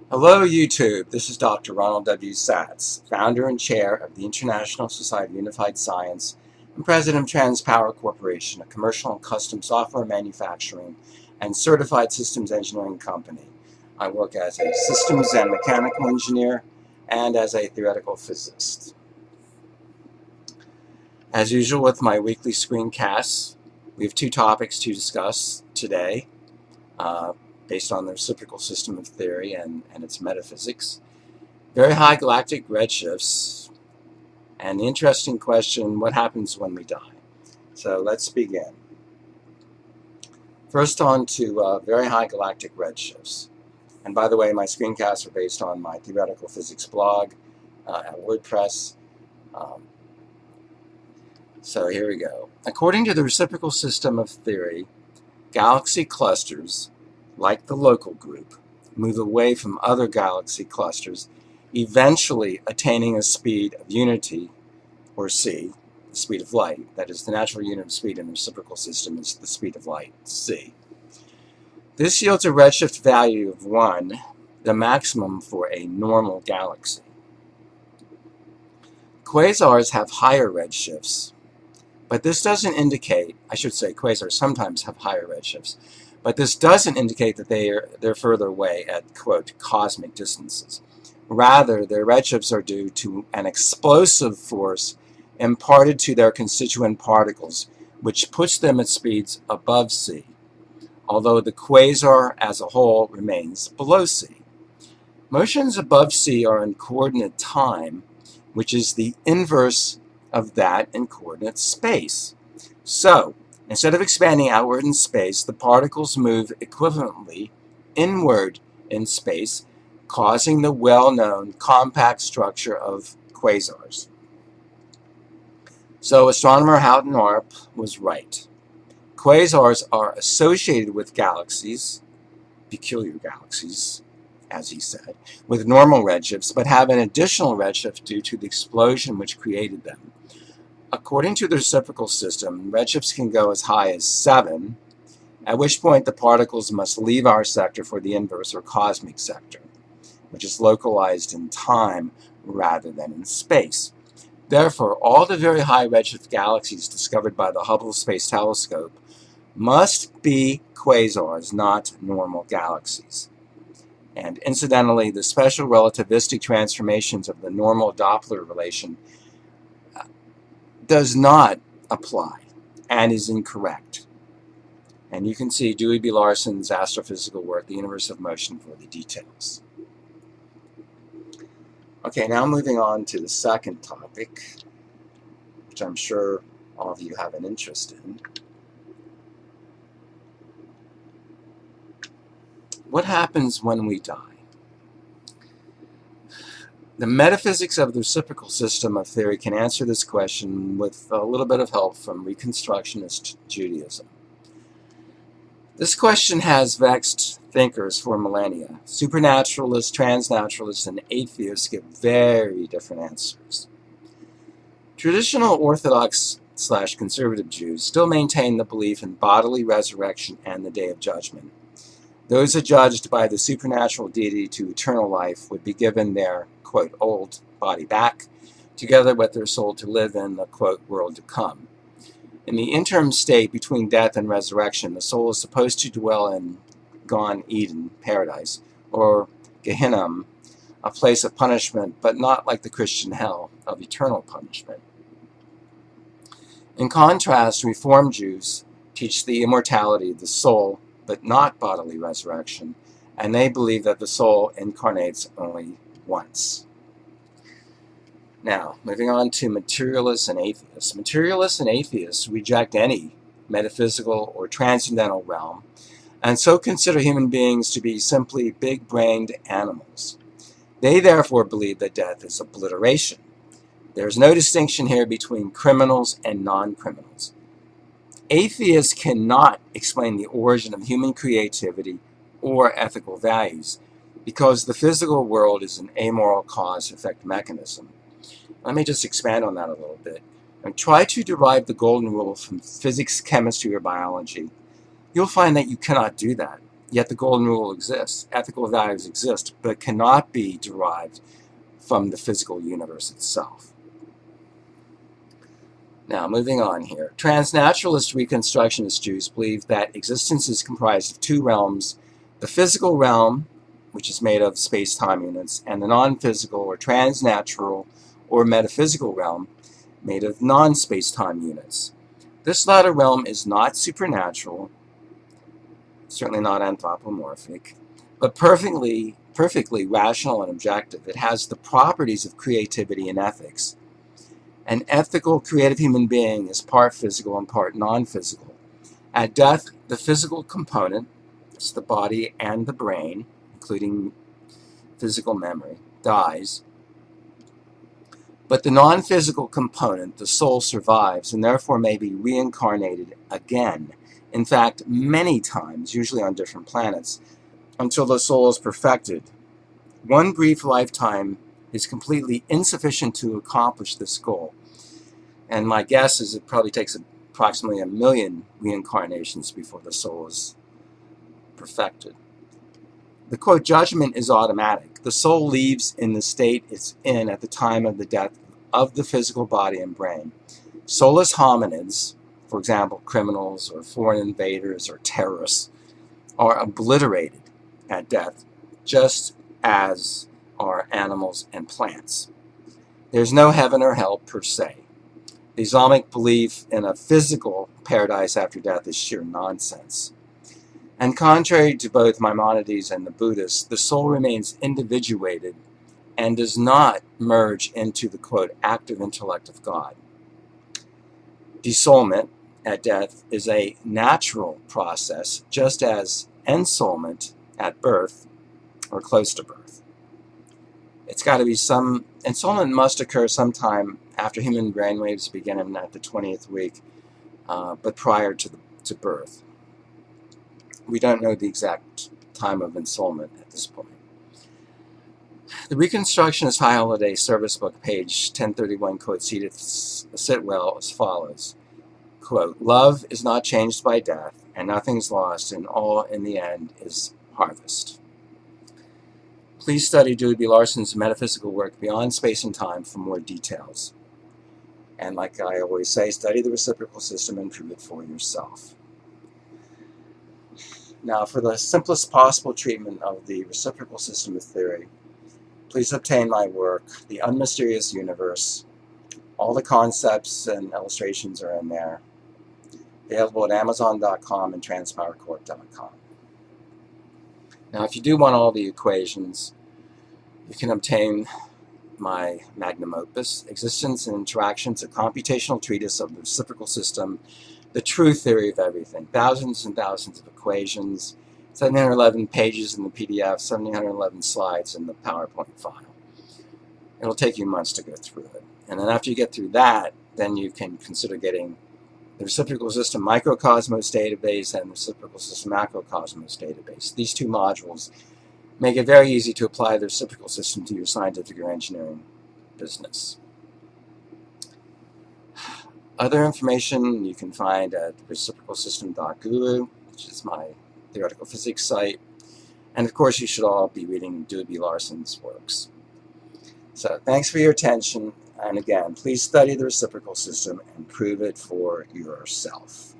Hello YouTube, this is Dr. Ronald W. Satz, founder and chair of the International Society of Unified Science and president of TransPower Corporation, a commercial and custom software manufacturing and certified systems engineering company. I work as a systems and mechanical engineer and as a theoretical physicist. As usual with my weekly screencasts, we have two topics to discuss today. Based on the reciprocal system of theory and its metaphysics. Very high galactic redshifts, and the interesting question, what happens when we die? So let's begin. First on to very high galactic redshifts. And by the way, my screencasts are based on my theoretical physics blog at WordPress. So here we go. According to the reciprocal system of theory, galaxy clusters, like the local group, move away from other galaxy clusters, eventually attaining a speed of unity, or c, the speed of light. That is, the natural unit of speed in the reciprocal system is the speed of light, c. This yields a redshift value of 1, the maximum for a normal galaxy. Quasars have higher redshifts, but this doesn't indicate, I should say quasars sometimes have higher redshifts, but this doesn't indicate that they're further away at, quote, cosmic distances. Rather, their redshifts are due to an explosive force imparted to their constituent particles, which puts them at speeds above c, although the quasar as a whole remains below c. Motions above c are in coordinate time, which is the inverse of that in coordinate space. So, instead of expanding outward in space, the particles move equivalently inward in space, causing the well-known compact structure of quasars. So astronomer Houghton Arp was right. Quasars are associated with galaxies, peculiar galaxies, as he said, with normal redshifts, but have an additional redshift due to the explosion which created them. According to the reciprocal system, redshifts can go as high as 7, at which point the particles must leave our sector for the inverse or cosmic sector, which is localized in time rather than in space. Therefore, all the very high redshift galaxies discovered by the Hubble Space Telescope must be quasars, not normal galaxies. And incidentally, the special relativistic transformations of the normal Doppler relation does not apply and is incorrect. And you can see Dewey B. Larson's astrophysical work, The Universe of Motion, for the details. Okay, now moving on to the second topic, which I'm sure all of you have an interest in. What happens when we die? The metaphysics of the reciprocal system of theory can answer this question with a little bit of help from Reconstructionist Judaism. This question has vexed thinkers for millennia. Supernaturalists, transnaturalists, and atheists give very different answers. Traditional Orthodox/conservative Jews still maintain the belief in bodily resurrection and the Day of Judgment. Those adjudged by the supernatural deity to eternal life would be given their, quote, old body back, together with their soul to live in the, quote, world to come. In the interim state between death and resurrection, the soul is supposed to dwell in Gan Eden, paradise, or Gehinnom, a place of punishment, but not like the Christian hell of eternal punishment. In contrast, Reformed Jews teach the immortality of the soul, but not bodily resurrection, and they believe that the soul incarnates only once. Now, moving on to materialists and atheists. Materialists and atheists reject any metaphysical or transcendental realm, and so consider human beings to be simply big-brained animals. They therefore believe that death is obliteration. There is no distinction here between criminals and non-criminals. Atheists cannot explain the origin of human creativity or ethical values because the physical world is an amoral cause-effect mechanism. Let me just expand on that a little bit and try to derive the golden rule from physics, chemistry, or biology. You'll find that you cannot do that. Yet the golden rule exists. Ethical values exist, but cannot be derived from the physical universe itself. Now, moving on here. Transnaturalist Reconstructionist Jews believe that existence is comprised of two realms: the physical realm, which is made of space-time units, and the non-physical or transnatural or metaphysical realm, made of non-space-time units. This latter realm is not supernatural, certainly not anthropomorphic, but perfectly rational and objective. It has the properties of creativity and ethics. An ethical, creative human being is part physical and part non-physical. At death, the physical component, it's the body and the brain, including physical memory, dies. But the non-physical component, the soul, survives and therefore may be reincarnated again. In fact, many times, usually on different planets, until the soul is perfected. One brief lifetime is completely insufficient to accomplish this goal. And my guess is it probably takes approximately 1 million reincarnations before the soul is perfected. The quote, judgment is automatic. The soul leaves in the state it's in at the time of the death of the physical body and brain. Soulless hominids, for example, criminals or foreign invaders or terrorists, are obliterated at death, just as are animals and plants. There's no heaven or hell per se. The Islamic belief in a physical paradise after death is sheer nonsense. And contrary to both Maimonides and the Buddhists, the soul remains individuated and does not merge into the, quote, active intellect of God. Desoulment at death is a natural process, just as ensoulment at birth or close to birth. It's got to be ensoulment must occur sometime after human brainwaves begin at the 20th week, but prior to birth. We don't know the exact time of ensoulment at this point. The Reconstructionist High Holiday Service Book, page 1031, quotes Edith Sitwell as follows, quote, love is not changed by death, and nothing's lost, and all in the end is harvest. Please study Dewey B. Larson's metaphysical work Beyond Space and Time for more details. And like I always say, study the reciprocal system and prove it for yourself. Now, for the simplest possible treatment of the reciprocal system of theory, please obtain my work, The Unmysterious Universe. All the concepts and illustrations are in there. Available at Amazon.com and TranspowerCorp.com. Now, if you do want all the equations, you can obtain my magnum opus, Existence and Interactions, a computational treatise of the reciprocal system, the true theory of everything. Thousands and thousands of equations, 711 pages in the PDF, 711 slides in the PowerPoint file. It'll take you months to go through it. And then after you get through that, then you can consider getting the Reciprocal System Microcosmos database and the Reciprocal System Macrocosmos database. These two modules make it very easy to apply the reciprocal system to your scientific or engineering business. Other information you can find at reciprocalsystem.guru, which is my theoretical physics site. And of course, you should all be reading Dewey B. Larson's works. So thanks for your attention. And again, please study the reciprocal system and prove it for yourself.